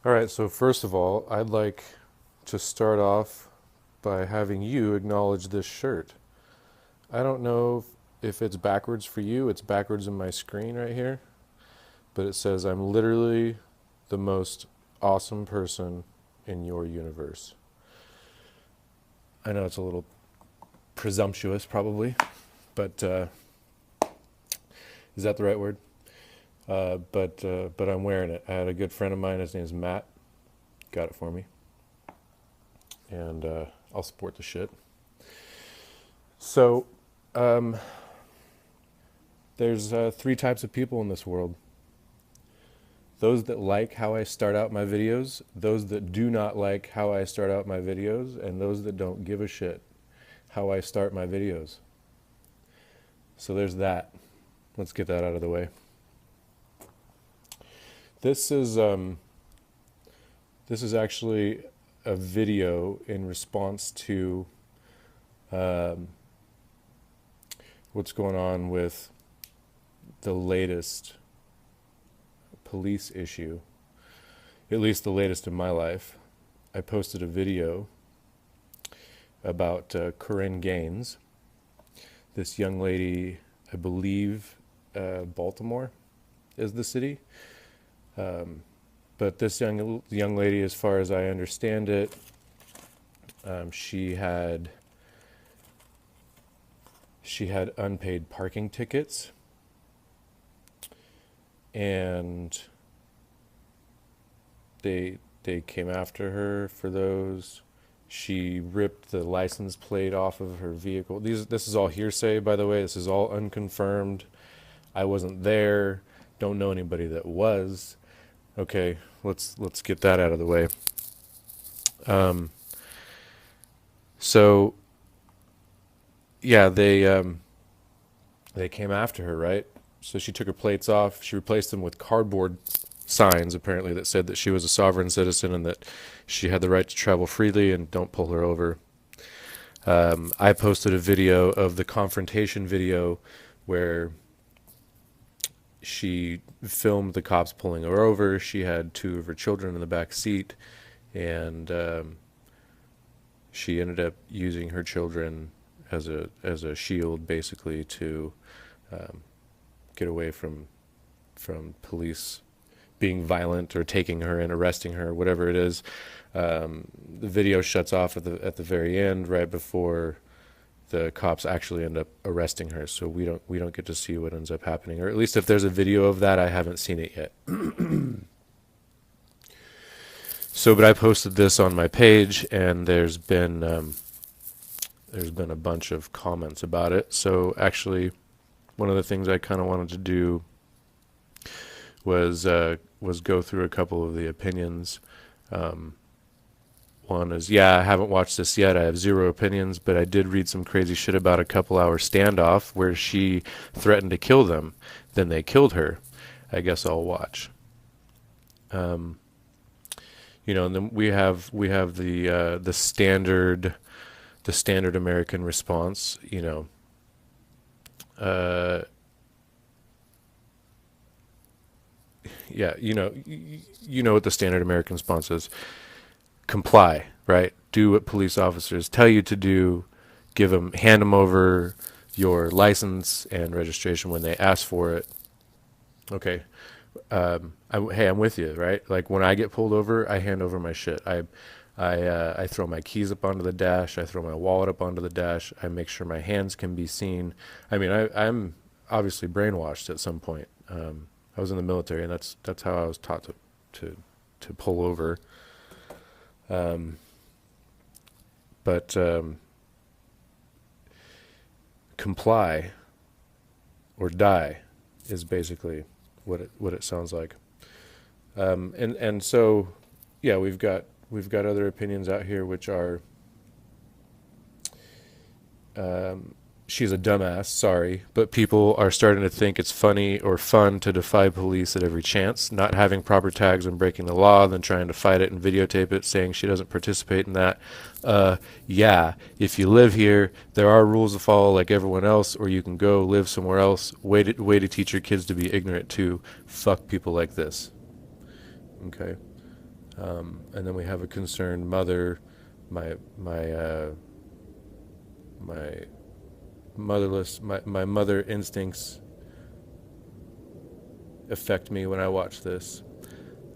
All right, so first of all, I'd like to start off by having you acknowledge this shirt. I don't know if it's backwards for you, it's backwards in my screen right here, but it says, I'm literally the most awesome person in your universe. I know it's a little presumptuous, probably, but is that the right word? But I'm wearing it. I had a good friend of mine, his name's Matt, got it for me, and I'll support the shit. So, um, there's three types of people in this world: those that like how I start out my videos, those that do not like how I start out my videos, and those that don't give a shit how I start my videos. So there's that. Let's get that out of the way. This is this is actually a video in response to um, what's going on with the latest police issue, at least the latest in my life. I posted a video about Korryn Gaines, this young lady, I believe Baltimore is the city. But this young lady, as far as I understand it, she had unpaid parking tickets, and they came after her for those. She ripped the license plate off of her vehicle. This is all hearsay, by the way. This is all unconfirmed. I wasn't there. Don't know anybody that was. Okay, let's get that out of the way. Um, so yeah, they came after her, right? So she took her plates off. She replaced them with cardboard signs, apparently, that said that she was a sovereign citizen and that she had the right to travel freely and don't pull her over. I posted a video of the confrontation video where she filmed the cops pulling her over. She had two of her children in the back seat, and she ended up using her children as a shield, basically, to um, get away from police being violent or taking her and arresting her, whatever it is. The video shuts off at the very end, right before the cops actually end up arresting her. So we don't get to see what ends up happening, or at least if there's a video of that, I haven't seen it yet. So, but I posted this on my page, and there's been a bunch of comments about it. So actually, one of the things I kind of wanted to do was go through a couple of the opinions. Um, One is, yeah, I haven't watched this yet. I have zero opinions, but I did read some crazy shit about a couple-hour standoff where she threatened to kill them. Then they killed her. I guess I'll watch. Um, and then we have the standard American response. Uh, yeah, you know what the standard American response is: comply, right? Do what police officers tell you to do. Hand them over your license and registration when they ask for it. Okay. Hey, I'm with you, right? Like when I get pulled over, I hand over my shit. I throw my keys up onto the dash. I throw my wallet up onto the dash. I make sure my hands can be seen. I mean, I'm obviously brainwashed at some point. I was in the military, and that's how I was taught to pull over. Um, but comply or die is basically what it sounds like. And so yeah, we've got other opinions out here which are, she's a dumbass, sorry, but people are starting to think it's funny or fun to defy police at every chance, not having proper tags and breaking the law, then trying to fight it and videotape it, saying she doesn't participate in that. Yeah, if you live here, there are rules to follow like everyone else, or you can go live somewhere else. Way to teach your kids to be ignorant too. Fuck people like this. Okay. And then we have a concerned mother. My my mother instincts affect me when I watch this.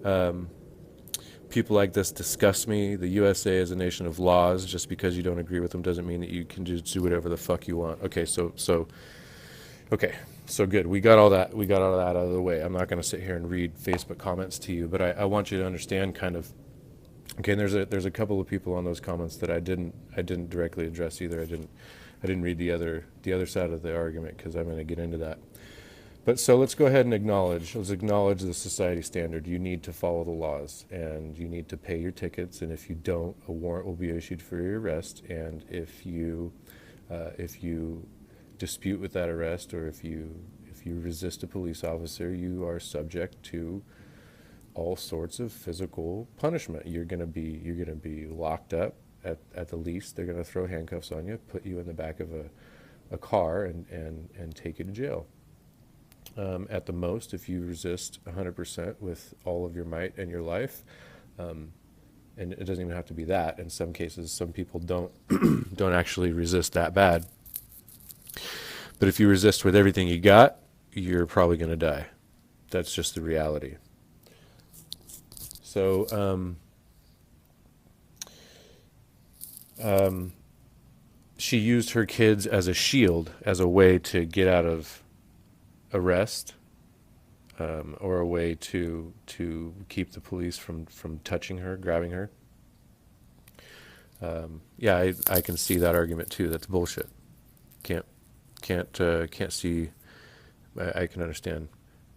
Um, People like this disgust me. The USA is a nation of laws. Just because you don't agree with them doesn't mean that you can just do whatever the fuck you want. Okay, so good. We got all that. We got all that out of the way. I'm not going to sit here and read Facebook comments to you, but I want you to understand kind of. Okay, and there's a couple of people on those comments that I didn't directly address either. I didn't read the other side of the argument because I'm going to get into that. But so let's go ahead and let's acknowledge the society standard. You need to follow the laws and you need to pay your tickets. And if you don't, a warrant will be issued for your arrest. And if you dispute with that arrest, or if you resist a police officer, you are subject to all sorts of physical punishment. You're gonna be locked up at the least. They're gonna throw handcuffs on you, put you in the back of a car, and take you to jail. At the most, if you resist 100% with all of your might and your life, and it doesn't even have to be that. In some cases, some people don't don't actually resist that bad. But if you resist with everything you got, you're probably going to die. That's just the reality. So, she used her kids as a shield, as a way to get out of arrest, or a way to keep the police from touching her, grabbing her. Yeah, I can see that argument too. That's bullshit. Can't see. I can understand.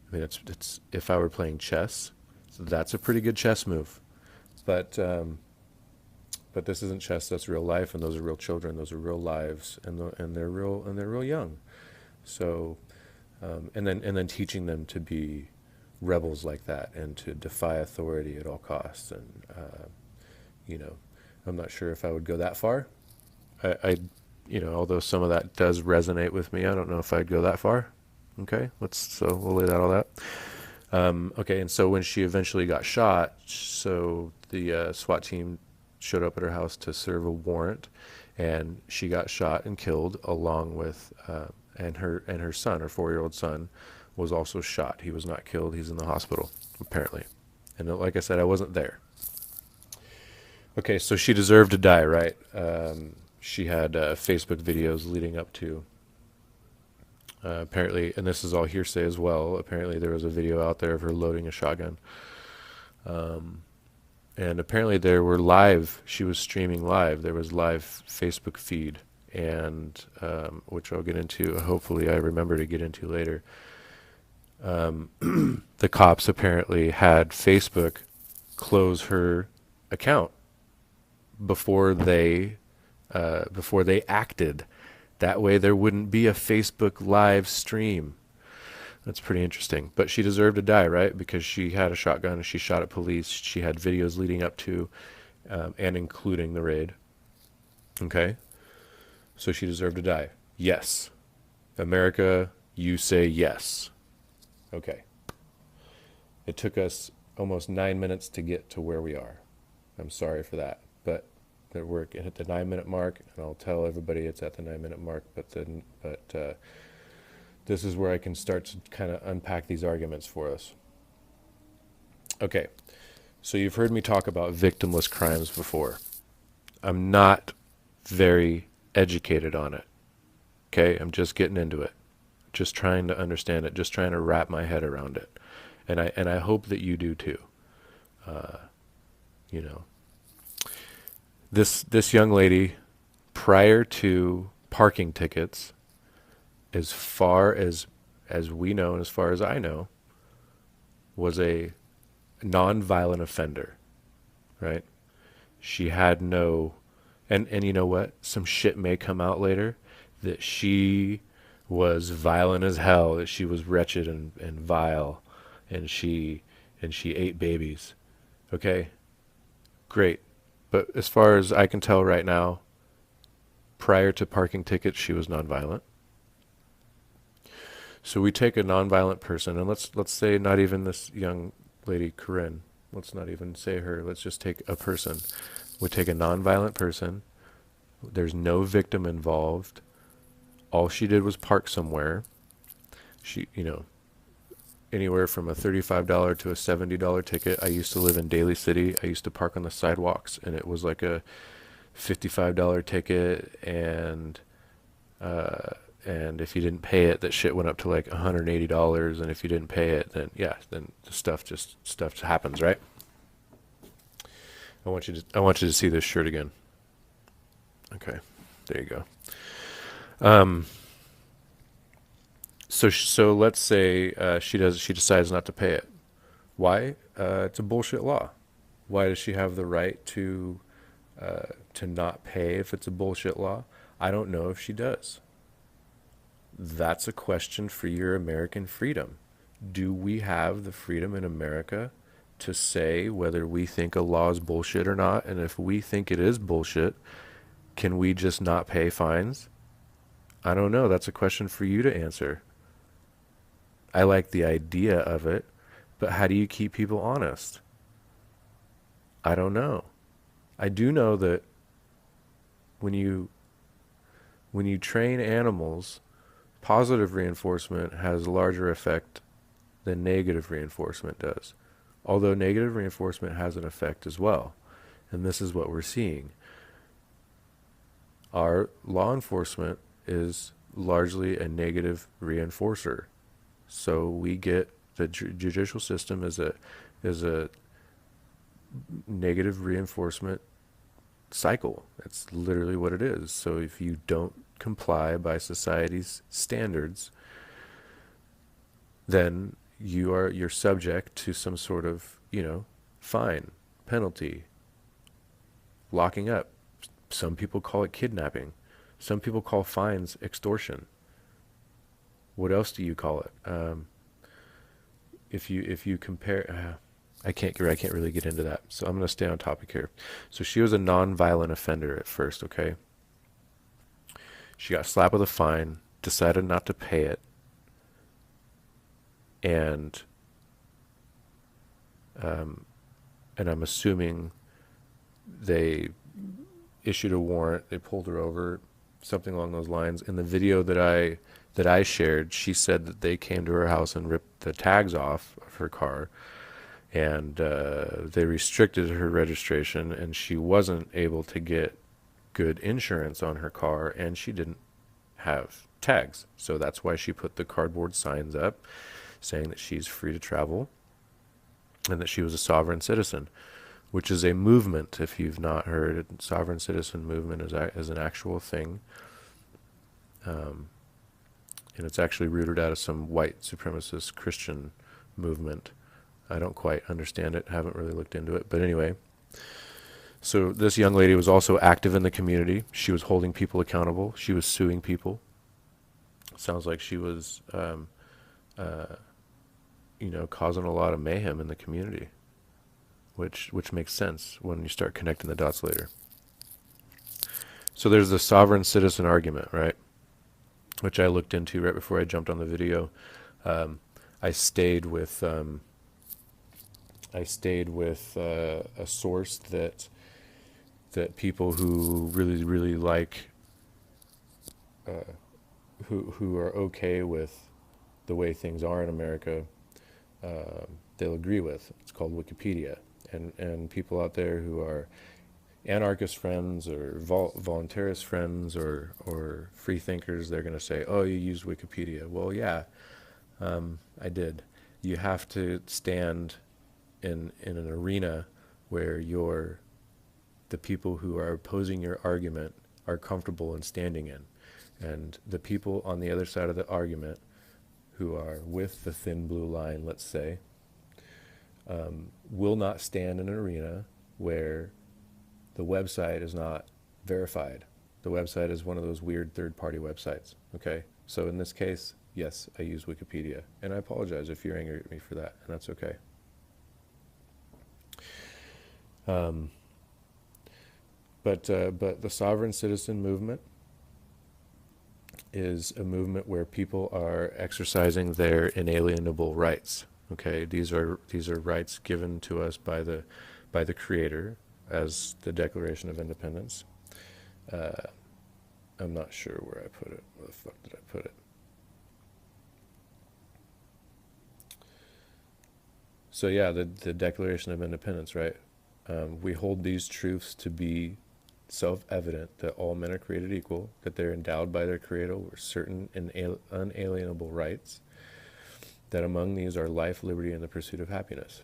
I mean, it's if I were playing chess, that's a pretty good chess move. But this isn't chess. That's real life, and those are real children. Those are real lives, and they're real young. So, and then teaching them to be rebels like that and to defy authority at all costs. And I'm not sure if I would go that far. I although some of that does resonate with me, I don't know if I'd go that far. Okay, so we'll lay that all out. Okay, and so when she eventually got shot, so the SWAT team showed up at her house to serve a warrant, and she got shot and killed, along with and her son, her 4-year-old son, was also shot. He was not killed. He's in the hospital apparently, and like I said, I wasn't there. Okay, so she deserved to die, right? She had Facebook videos leading up to. Apparently, and this is all hearsay as well, apparently there was a video out there of her loading a shotgun. And apparently she was streaming live. There was live Facebook feed, and which I'll get into, hopefully I remember to get into later. The cops apparently had Facebook close her account before they acted. That way there wouldn't be a Facebook live stream. That's pretty interesting. But she deserved to die, right? Because she had a shotgun and she shot at police. She had videos leading up to and including the raid. Okay? So she deserved to die. Yes. America, you say yes. Okay. It took us almost 9 minutes to get to where we are. I'm sorry for that. But we're at the 9-minute mark, and I'll tell everybody it's at the 9-minute mark. But this is where I can start to kind of unpack these arguments for us. Okay, so you've heard me talk about victimless crimes before. I'm not very educated on it. Okay, I'm just getting into it, just trying to understand it, just trying to wrap my head around it, and I hope that you do too. This young lady, prior to parking tickets, as far as we know and as far as I know, was a non-violent offender, right? She had no, and you know what? Some shit may come out later that she was violent as hell, that she was wretched and vile, and she ate babies. Okay? Great. But as far as I can tell right now, prior to parking tickets, she was nonviolent. So we take a nonviolent person, and let's say not even this young lady, Korryn. let's not even say her, let's just take a person, would take a nonviolent person, there's no victim involved, all she did was park somewhere, she, anywhere from a $35 to a $70 ticket. I used to live in Daly City. I used to park on the sidewalks, and it was like a $55 ticket, and if you didn't pay it, that shit went up to like $180, and if you didn't pay it, then then the stuff just happens, right? I want you to see this shirt again. Okay, there you go. So let's say she decides not to pay it. Why? It's a bullshit law. Why does she have the right to not pay if it's a bullshit law? I don't know if she does. That's a question for your American freedom. Do we have the freedom in America to say whether we think a law is bullshit or not? And if we think it is bullshit, can we just not pay fines? I don't know. That's a question for you to answer. I like the idea of it, but how do you keep people honest? I don't know. I do know that when you train animals, positive reinforcement has a larger effect than negative reinforcement does. Although negative reinforcement has an effect as well. And this is what we're seeing. Our law enforcement is largely a negative reinforcer. So we get the judicial system is a negative reinforcement cycle. That's literally what it is. So if you don't comply by society's standards, then you're subject to some sort of, fine, penalty, locking up. Some people call it kidnapping. Some people call fines extortion. What else do you call it? If you compare, I can't really get into that. So I'm going to stay on topic here. So she was a non-violent offender at first, okay? She got slapped with a fine, decided not to pay it, and I'm assuming they issued a warrant. They pulled her over, something along those lines. In the video that I shared, she said that they came to her house and ripped the tags off of her car, and they restricted her registration, and she wasn't able to get good insurance on her car, and she didn't have tags. So that's why she put the cardboard signs up saying that she's free to travel and that she was a sovereign citizen, which is a movement. If you've not heard it, sovereign citizen movement is an actual thing. And it's actually rooted out of some white supremacist Christian movement. I don't quite understand it, haven't really looked into it. But anyway, so this young lady was also active in the community. She was holding people accountable. She was suing people. Sounds like she was, causing a lot of mayhem in the community, which makes sense when you start connecting the dots later. So there's the sovereign citizen argument, right? Which I looked into right before I jumped on the video. I stayed with a source that people who really like who are okay with the way things are in America, they'll agree with. It's called Wikipedia, and people out there who are anarchist friends or voluntarist friends or free thinkers, they're going to say, oh, you use Wikipedia. Well, yeah, I did. You have to stand in an arena where the people who are opposing your argument are comfortable in standing in. And the people on the other side of the argument who are with the thin blue line, let's say, will not stand in an arena where the website is not verified. The website is one of those weird third-party websites, okay? So in this case, yes, I use Wikipedia. And I apologize if you're angry at me for that, and that's okay. But the sovereign citizen movement is a movement where people are exercising their inalienable rights. Okay, these are rights given to us by the Creator as the Declaration of Independence. Uh, I'm not sure where I put it. Where the fuck did I put it? So yeah, the Declaration of Independence, right? We hold these truths to be self-evident that all men are created equal, that they're endowed by their Creator with certain unalienable rights, that among these are life, liberty, and the pursuit of happiness.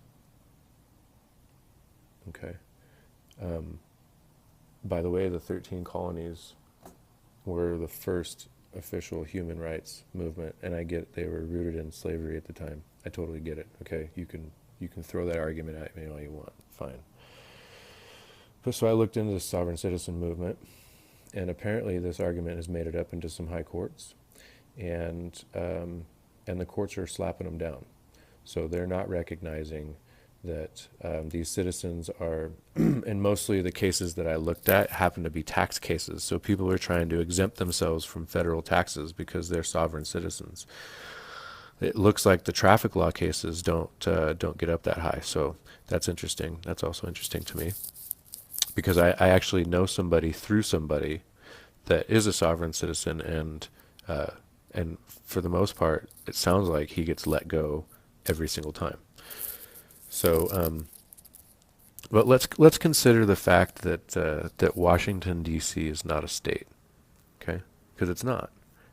Okay. Um, by the way, the 13 colonies were the first official human rights movement, and I get they were rooted in slavery at the time. I totally get it. Okay, you can throw that argument at me all you want. Fine. But so I looked into the sovereign citizen movement, and apparently this argument has made it up into some high courts, and and the courts are slapping them down. So they're not recognizing that these citizens are, and mostly the cases that I looked at happen to be tax cases. So people are trying to exempt themselves from federal taxes because they're sovereign citizens. It looks like the traffic law cases don't get up that high. So that's interesting. That's also interesting to me because I actually know somebody through somebody that is a sovereign citizen, uh, and for the most part, it sounds like he gets let go every single time. So, but let's consider the fact that Washington D.C. is not a state, okay? Because it's not.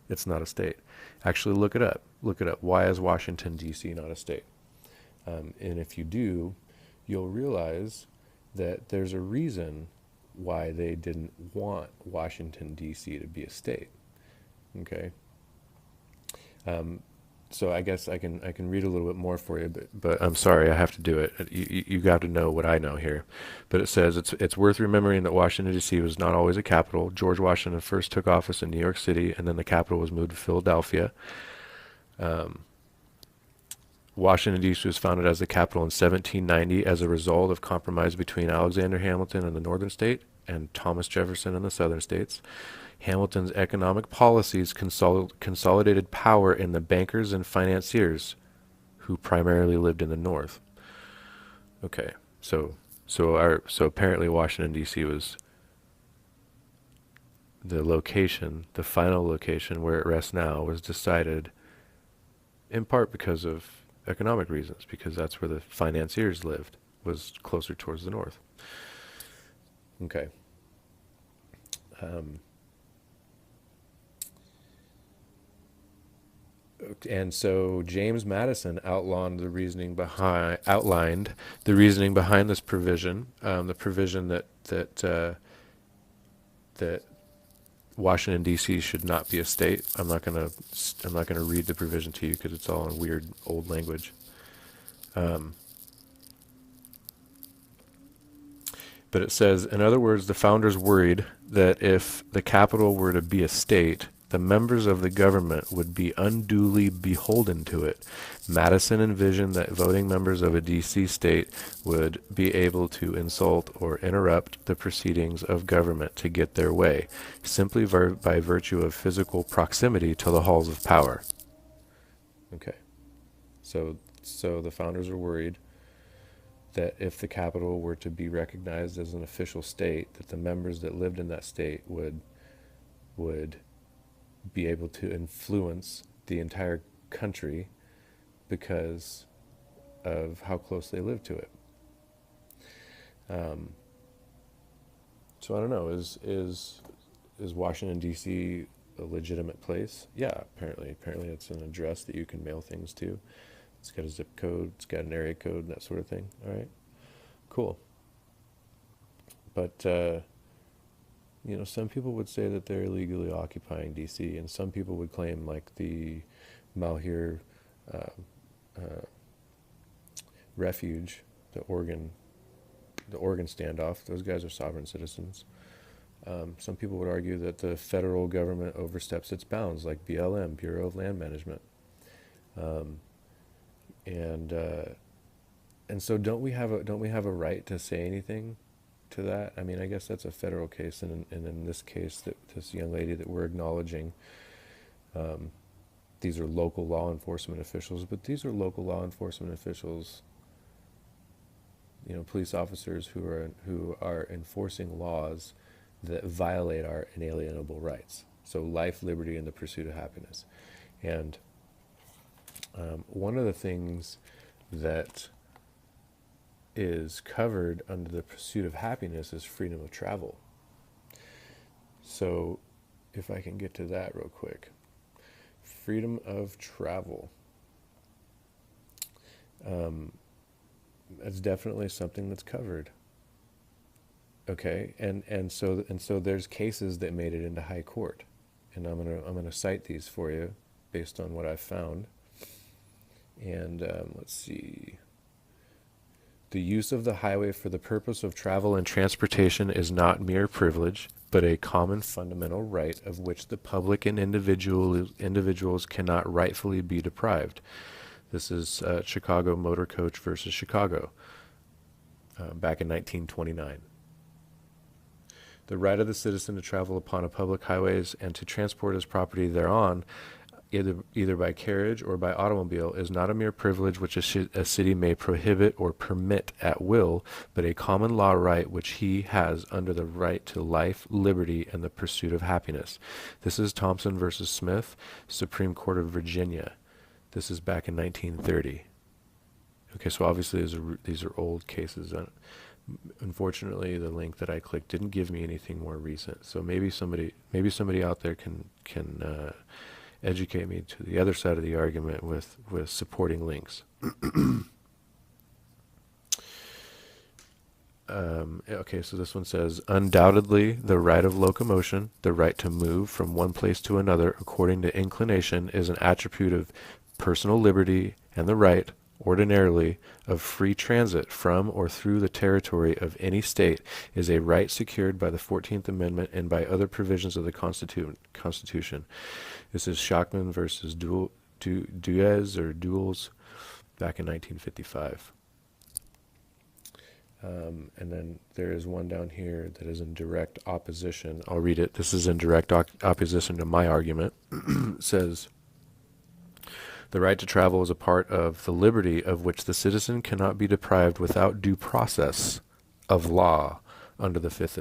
It's not a state. Actually, look it up. Look it up. Why is Washington D.C. not a state? And if you do, you'll realize that there's a reason why they didn't want Washington D.C. to be a state. Okay. Um, so I guess I can read a little bit more for you, but I'm sorry, I have to do it. You got to know what I know here. But it says it's worth remembering that Washington D.C. was not always a capital. George Washington first took office in New York City, and then the capital was moved to Philadelphia. Um, Washington D.C. was founded as the capital in 1790 as a result of compromise between Alexander Hamilton in the northern state and Thomas Jefferson in the southern states. Hamilton's economic policies consolidated power in the bankers and financiers who primarily lived in the north. Okay, so apparently Washington D.C. was the location, the final location where it rests now was decided in part because of economic reasons, because that's where the financiers lived, was closer towards the north. Okay. Um, and so James Madison outlined the reasoning behind this provision, the provision that Washington D.C. should not be a state. I'm not gonna read the provision to you because it's all in weird old language. Um, but it says, in other words, the founders worried that if the capital were to be a state, the members of the government would be unduly beholden to it. Madison envisioned that voting members of a D.C. state would be able to insult or interrupt the proceedings of government to get their way, simply by virtue of physical proximity to the halls of power. Okay, so the founders were worried that if the capital were to be recognized as an official state, that the members that lived in that state would be able to influence the entire country because of how close they lived to it. Um, so I don't know. Is Washington D.C. a legitimate place? Yeah, apparently it's an address that you can mail things to. It's got a zip code. It's got an area code, that sort of thing. All right, cool. But some people would say that they're illegally occupying D.C., and some people would claim, like the Malheur uh, uh, refuge, the Oregon standoff. Those guys are sovereign citizens. Some people would argue that the federal government oversteps its bounds, like BLM, Bureau of Land Management, um, and so don't we have a right to say anything to that? I mean, I guess that's a federal case, and in this case, that this young lady that we're acknowledging, um, these are local law enforcement officials, but these are local law enforcement officials, police officers who are enforcing laws that violate our inalienable rights. So life, liberty, and the pursuit of happiness. And one of the things that is covered under the pursuit of happiness is freedom of travel. So if I can get to that real quick. Freedom of travel. That's definitely something that's covered. Okay, and so there's cases that made it into high court, and I'm gonna cite these for you based on what I've found. And let's see. The use of the highway for the purpose of travel and transportation is not mere privilege, but a common fundamental right of which the public and individuals cannot rightfully be deprived. This is Chicago Motor Coach versus Chicago, back in 1929. The right of the citizen to travel upon a public highways and to transport his property thereon, either by carriage or by automobile, is not a mere privilege which a city may prohibit or permit at will, but a common law right which he has under the right to life, liberty, and the pursuit of happiness. This is Thompson versus Smith, Supreme Court of Virginia. This is back in 1930. Okay, so obviously these are old cases. Unfortunately, the link that I clicked didn't give me anything more recent. So maybe somebody out there can educate me to the other side of the argument with supporting links. Okay, so this one says, undoubtedly, the right of locomotion, the right to move from one place to another according to inclination, is an attribute of personal liberty, and the right, ordinarily, of free transit from or through the territory of any state is a right secured by the 14th Amendment and by other provisions of the Constitution. This is Schachman versus Duez or Duels, back in 1955. And then there is one down here that is in direct opposition. I'll read it. This is in direct opposition to my argument. It says, the right to travel is a part of the liberty of which the citizen cannot be deprived without due process of law under the Fifth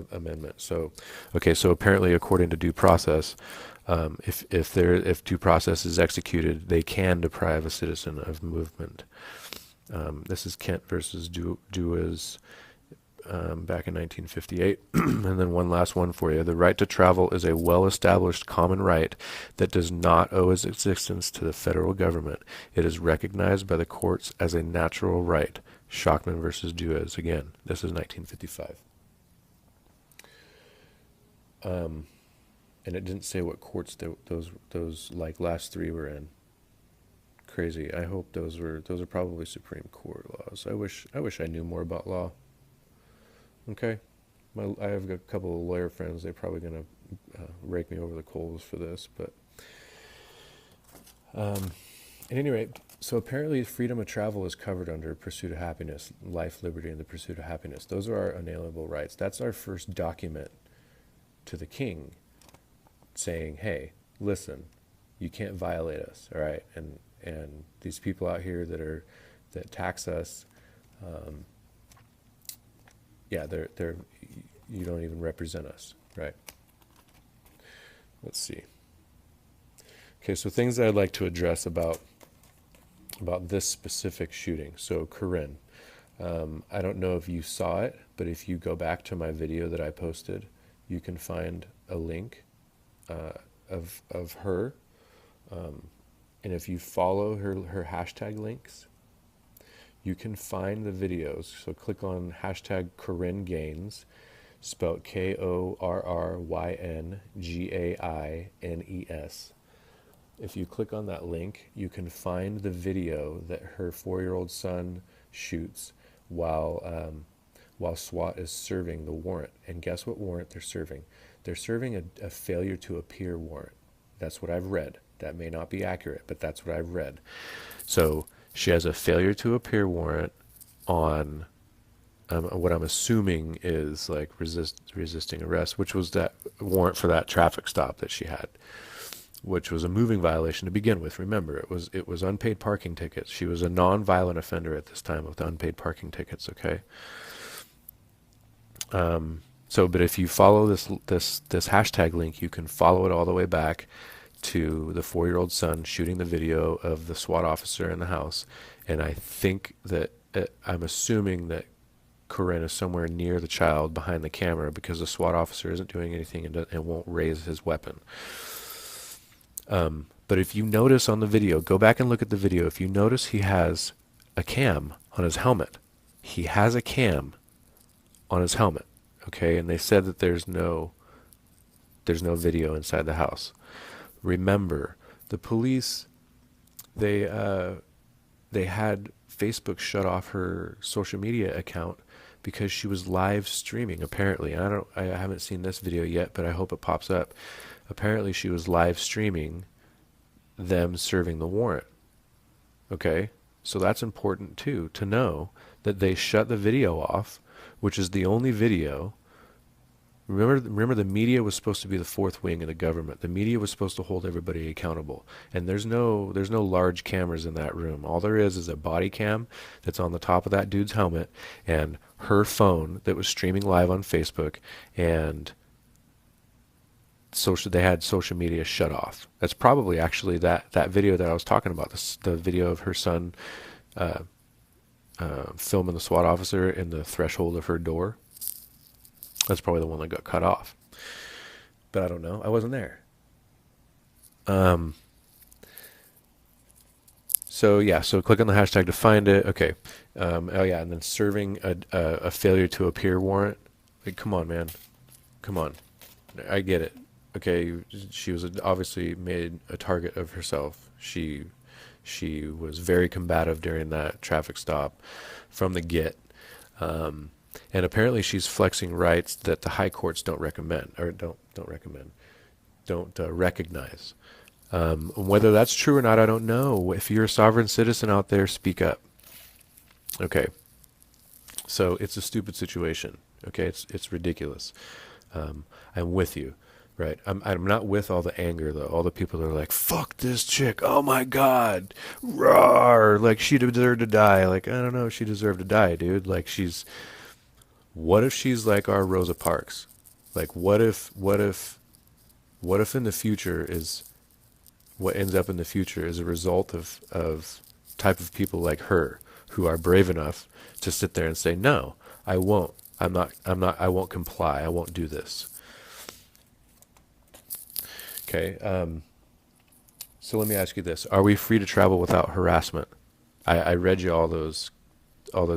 Amendment. So, okay, so apparently, according to due process, if due process is executed, they can deprive a citizen of movement. This is Kent versus Duez, back in 1958. And then one last one for you. The right to travel is a well-established common right that does not owe its existence to the federal government. It is recognized by the courts as a natural right. Schachman versus Duez. Again, this is 1955. And it didn't say what courts those like last three were in. Crazy. I hope those are probably Supreme Court laws. I wish I knew more about law. Okay, I have a couple of lawyer friends. They're probably going to rake me over the coals for this, but at any rate, so apparently freedom of travel is covered under pursuit of happiness, life, liberty, and the pursuit of happiness. Those are our unalienable rights. That's our first document to the king, saying, "Hey, listen, you can't violate us, all right?" And these people out here that tax us. Yeah, they're you don't even represent us, right? Let's see. Okay, so things that I'd like to address about this specific shooting. So Korryn, I don't know if you saw it, but if you go back to my video that I posted, you can find a link of her, and if you follow her hashtag links, you can find the videos. So click on hashtag Korryn Gaines, spelled KORRYNGAINES. If you click on that link, you can find the video that her 4-year-old son shoots while SWAT is serving the warrant. And guess what warrant they're serving? They're serving a failure to appear warrant. That's what I've read. That may not be accurate, but that's what I've read. So she has a failure to appear warrant on what I'm assuming is like resisting arrest, which was that warrant for that traffic stop that she had. which was a moving violation to begin with. Remember, it was unpaid parking tickets. She was a non-violent offender at this time with unpaid parking tickets. Okay. But if you follow this hashtag link, you can follow it all the way back to the 4-year-old son shooting the video of the SWAT officer in the house, and I think that I'm assuming that Korryn is somewhere near the child behind the camera because the SWAT officer isn't doing anything and won't raise his weapon. But if you notice on the video, go back and look at the video. If you notice, he has a cam on his helmet. He has a cam on his helmet. Okay, and they said that there's no video inside the house. Remember, the police, they had Facebook shut off her social media account because she was live streaming, apparently. I haven't seen this video yet, but I hope it pops up. Apparently she was live streaming them serving the warrant. Okay? So that's important too, to know that they shut the video off, which is the only video. Remember the media was supposed to be the fourth wing of the government. The media was supposed to hold everybody accountable. And there's no large cameras in that room. All there is a body cam that's on the top of that dude's helmet and her phone that was streaming live on Facebook, and they had social media shut off. That's probably actually that video that I was talking about, the video of her son filming the SWAT officer in the threshold of her door. That's probably the one that got cut off. But I don't know. I wasn't there. So click on the hashtag to find it. Okay. Oh yeah, and then serving a failure to appear warrant. Like, come on, man. Come on. I get it. Okay, she was obviously made a target of herself. She was very combative during that traffic stop from the get. And apparently she's flexing rights that the high courts don't recommend, or don't recognize. Whether that's true or not, I don't know. If you're a sovereign citizen out there, speak up. Okay. So it's a stupid situation. Okay, it's ridiculous. I'm with you, right? I'm not with all the anger though. All the people that are like, "Fuck this chick! Oh my God, roar!" Like she deserved to die. Like, I don't know, if she deserved to die, dude. Like what if she's like our Rosa Parks? Like what if in the future is what ends up in the future is a result of type of people like her who are brave enough to sit there and say, "No, I won't. I won't comply. I won't do this." Okay. So let me ask you this: are we free to travel without harassment? I read you all those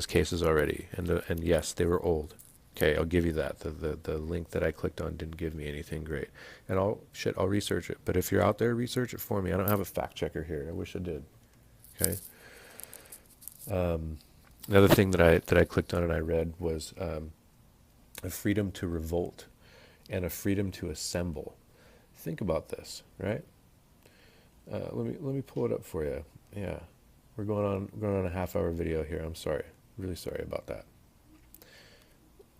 cases already, and yes, they were old. Okay, I'll give you that. The link that I clicked on didn't give me anything great, and I'll research it. But if you're out there, research it for me. I don't have a fact checker here. I wish I did. Okay. Another thing that I clicked on and I read was a freedom to revolt and a freedom to assemble. Think about this, right? Let me pull it up for you. Yeah. We're going on a half-hour video here. I'm sorry, really sorry about that.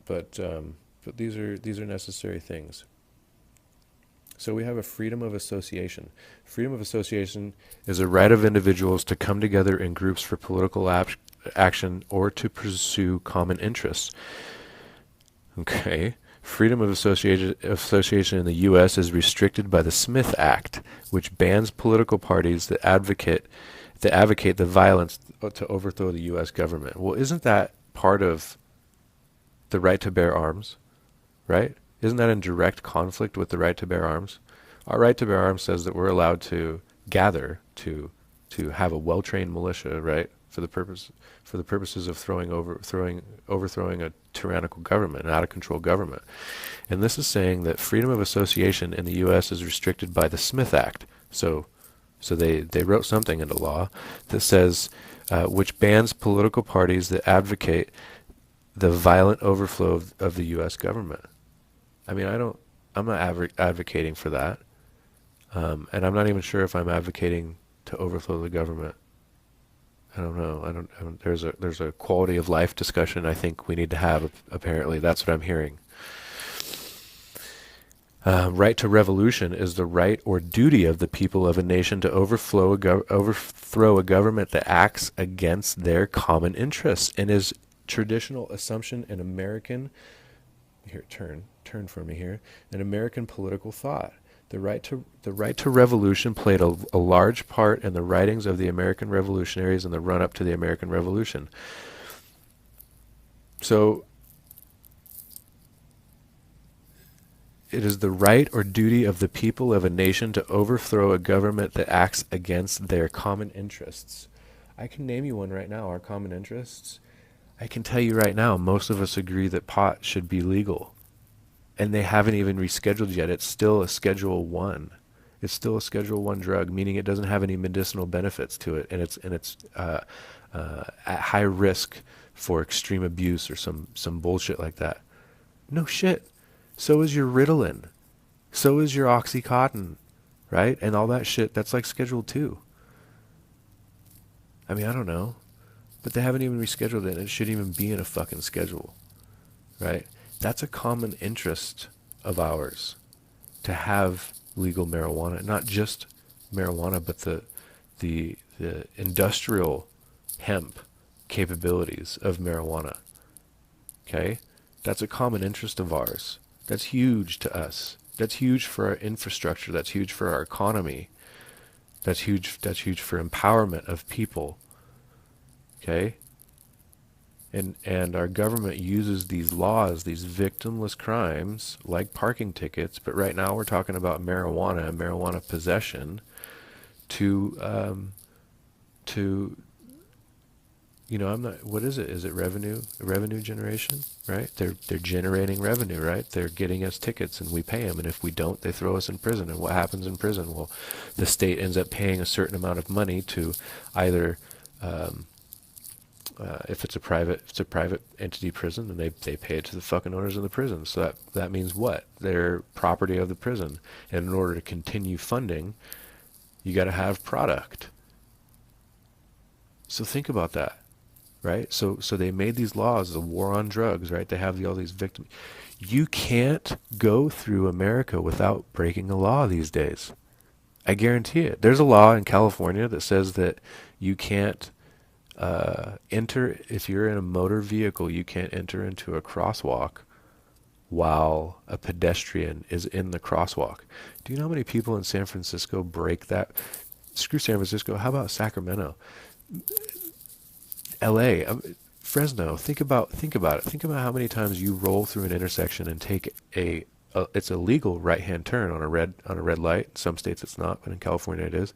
But these are necessary things. So we have a freedom of association. Freedom of association is a right of individuals to come together in groups for political action or to pursue common interests. Okay. Freedom of association in the U.S. is restricted by the Smith Act, which bans political parties that advocate the violence to overthrow the U.S. government. Well, isn't that part of the right to bear arms, right? Isn't that in direct conflict with the right to bear arms? Our right to bear arms says that we're allowed to gather to have a well-trained militia, right, for the purposes of overthrowing a tyrannical government, an out-of-control government. And this is saying that freedom of association in the U.S. is restricted by the Smith Act. So they wrote something into law that says, which bans political parties that advocate the violent overflow of the U.S. government. I mean, I'm not advocating for that, and I'm not even sure if I'm advocating to overthrow the government. I don't know. There's a quality of life discussion I think we need to have. Apparently, that's what I'm hearing. Right to revolution is the right or duty of the people of a nation to overthrow a government that acts against their common interests and is traditional assumption in American here turn for me here an American political thought. The right to revolution played a large part in the writings of the American revolutionaries in the run up to the American Revolution. So it is the right or duty of the people of a nation to overthrow a government that acts against their common interests. I can name you one right now, our common interests. I can tell you right now, most of us agree that pot should be legal. And they haven't even rescheduled yet. It's still a Schedule 1. It's still a Schedule 1 drug, meaning it doesn't have any medicinal benefits to it, and it's at high risk for extreme abuse or some bullshit like that. No shit. So is your Ritalin. So is your Oxycontin, right? And all that shit, that's like Schedule 2. I mean, I don't know. But they haven't even rescheduled it. It shouldn't even be in a fucking schedule, right? That's a common interest of ours, to have legal marijuana, not just marijuana, but the industrial hemp capabilities of marijuana. Okay? That's a common interest of ours. That's huge to us. That's huge for our infrastructure. That's huge for our economy. That's huge for empowerment of people. Okay? And our government uses these laws, these victimless crimes, like parking tickets, but right now we're talking about marijuana and marijuana possession to I'm not, what is it? Is it revenue generation, right? They're generating revenue, right? They're getting us tickets and we pay them, and if we don't, they throw us in prison. And what happens in prison? Well, the state ends up paying a certain amount of money to either if it's a private entity prison, then they pay it to the fucking owners of the prison. So that means what? They're property of the prison. And in order to continue funding, you got to have product. So think about that, right? So they made these laws, the war on drugs, right? They have all these victims. You can't go through America without breaking a law these days. I guarantee it. There's a law in California that says that you can't enter, if you're in a motor vehicle, you can't enter into a crosswalk while a pedestrian is in the crosswalk. Do you know how many people in San Francisco break that? Screw San Francisco. How about Sacramento? LA, Fresno. Think about it. Think about how many times you roll through an intersection and take it's a legal right-hand turn on a red light. In some states it's not, but in California it is.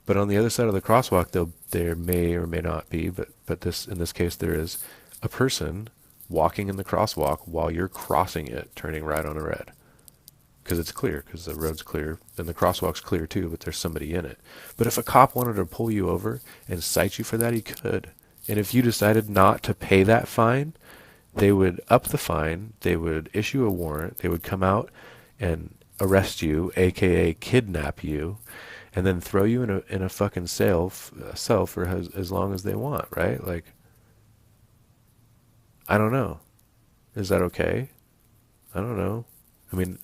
But on the other side of the crosswalk, there may or may not be, but in this case there is a person walking in the crosswalk while you're crossing it, turning right on a red. Because it's clear, because the road's clear, and the crosswalk's clear too, but there's somebody in it. But if a cop wanted to pull you over and cite you for that, he could. And if you decided not to pay that fine, they would up the fine, they would issue a warrant, they would come out and arrest you, aka kidnap you, and then throw you in a fucking cell for as long as they want, right? Like, I don't know. Is that okay? I don't know. I mean,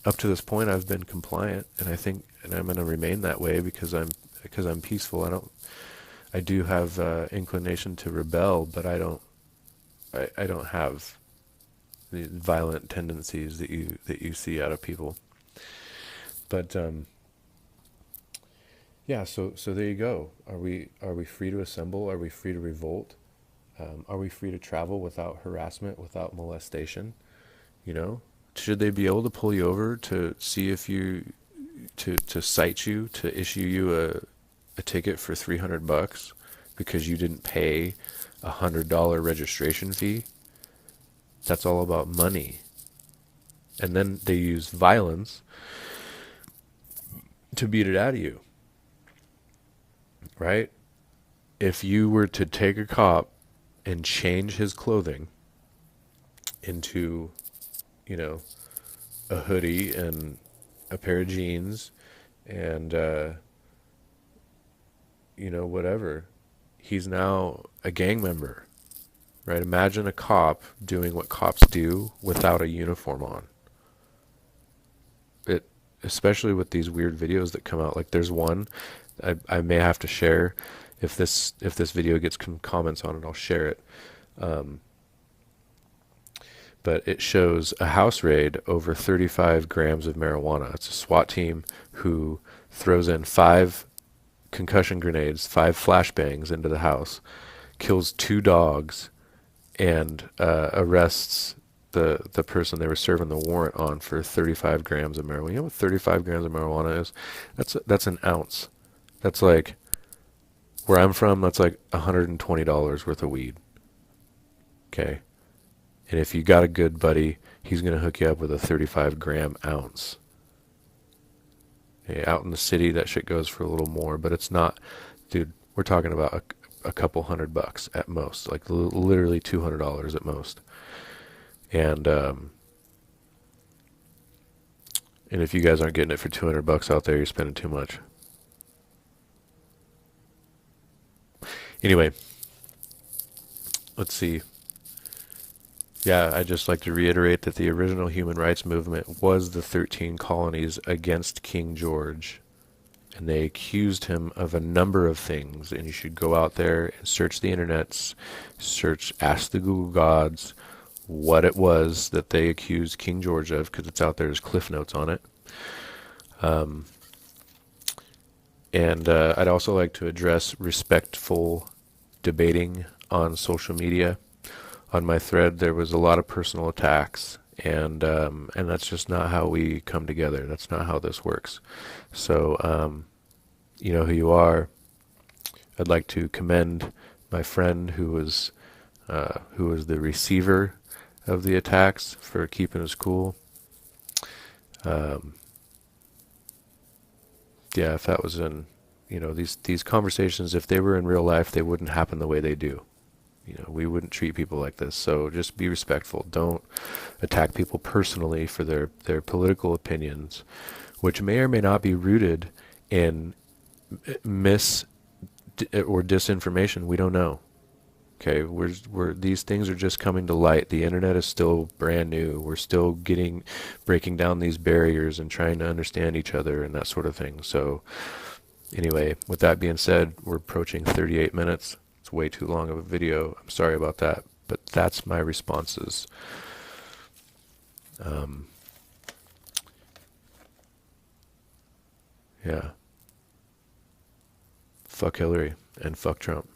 up to this point, I've been compliant, and I'm going to remain that way because I'm peaceful. I do have inclination to rebel, but I don't have the violent tendencies that you see out of people. But yeah, so there you go. Are we free to assemble? Are we free to revolt? Are we free to travel without harassment, without molestation? Should they be able to pull you over to see if to cite you, to issue you a ticket for $300 because you didn't pay $100 registration fee? That's all about money. And then they use violence to beat it out of you. Right? If you were to take a cop and change his clothing into, a hoodie and a pair of jeans and, whatever, he's now a gang member, right? Imagine a cop doing what cops do without a uniform on. especially with these weird videos that come out. Like there's one I may have to share if this video gets comments on it. I'll share it. Um, but it shows a house raid over 35 grams of marijuana. It's a SWAT team who throws in 5 concussion grenades, 5 flashbangs into the house, kills 2 dogs, and arrests the person they were serving the warrant on for 35 grams of marijuana. You know what 35 grams of marijuana is? That's an ounce. That's like where I'm from. That's like $120 worth of weed. Okay, and if you got a good buddy, he's gonna hook you up with a 35-gram ounce. Okay, out in the city, that shit goes for a little more, but it's not, dude. We're talking about a couple $100 at most, like literally $200 at most. And and if you guys aren't getting it for $200 out there, you're spending too much. Anyway, let's see. Yeah, I'd just like to reiterate that the original human rights movement was the 13 colonies against King George, and they accused him of a number of things. And you should go out there and search the internets, ask the Google gods what it was that they accused King George of, because it's out there as cliff notes on it. Um, and I'd also like to address respectful debating on social media. On my thread, there was a lot of personal attacks, and that's just not how we come together. That's not how this works. So, you know who you are. I'd like to commend my friend who was the receiver of the attacks for keeping us cool. Yeah, if that was in, these conversations, if they were in real life, they wouldn't happen the way they do. We wouldn't treat people like this. So just be respectful. Don't attack people personally for their political opinions, which may or may not be rooted in or disinformation. We don't know. Okay, these things are just coming to light. The internet is still brand new. We're still breaking down these barriers and trying to understand each other and that sort of thing. So anyway, with that being said, we're approaching 38 minutes. It's way too long of a video. I'm sorry about that, but that's my responses. Yeah. Fuck Hillary and fuck Trump.